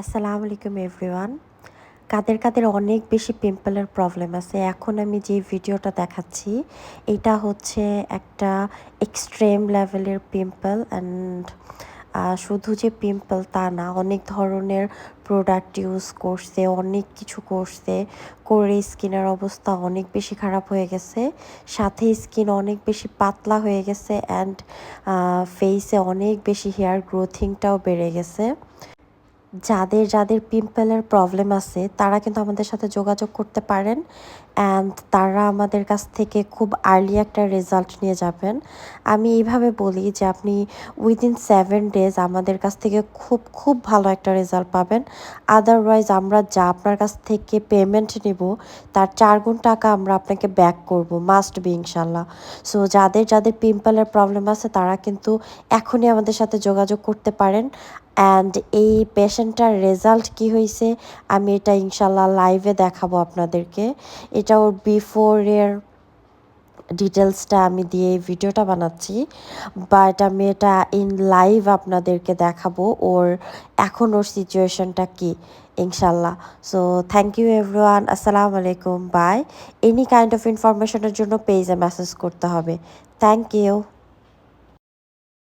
আসসালামু আলাইকুম এভরিওয়ান। কাদের অনেক বেশি পিম্পলের প্রবলেম আছে। এখন আমি যে ভিডিওটা দেখাচ্ছি, এটা হচ্ছে একটা এক্সট্রিম লেভেলের পিম্পল অ্যান্ড শুধু যে পিম্পল তা না, অনেক ধরনের প্রোডাক্ট ইউজ করছে, অনেক কিছু করছে, করে স্কিনের অবস্থা অনেক বেশি খারাপ হয়ে গেছে। সাথে স্কিন অনেক বেশি পাতলা হয়ে গেছে অ্যান্ড ফেসে অনেক বেশি হেয়ার গ্রোথিংটাও বেড়ে গেছে। যাদের পিম্পলের প্রবলেম আছে তারা কিন্তু আমাদের সাথে যোগাযোগ করতে পারেন অ্যান্ড তারা আমাদের কাছ থেকে খুব আর্লি একটা রেজাল্ট নিয়ে যাবেন। আমি এইভাবে বলি যে আপনি উইদিন 7 ডেজ আমাদের কাছ থেকে খুব ভালো একটা রেজাল্ট পাবেন। আদারওয়াইজ আমরা যা আপনার কাছ থেকে পেমেন্ট নিব তার 4 গুণ টাকা আমরা আপনাকে ব্যাক করব, মাস্ট বি ইনশাল্লাহ। সো যাদের পিম্পলের প্রবলেম আছে তারা কিন্তু এখনই আমাদের সাথে যোগাযোগ করতে পারেন। অ্যান্ড এই পেশেন্টটার রেজাল্ট কি হয়েছে আমি এটা ইনশাল্লাহ লাইভে দেখাবো আপনাদেরকে। এটা ওর বিফোরের ডিটেলসটা আমি দিয়ে এই ভিডিওটা বানাচ্ছি, বাট আমি এটা ইন লাইভ আপনাদেরকে দেখাবো ওর এখন ওর সিচুয়েশনটা কি ইনশাল্লাহ। সো থ্যাংক ইউ এভরিওয়ান, আসসালামু আলাইকুম, বাই। এনি কাইন্ড অফ ইনফরমেশনের জন্য পেজে মেসেজ করতে হবে। Thank you.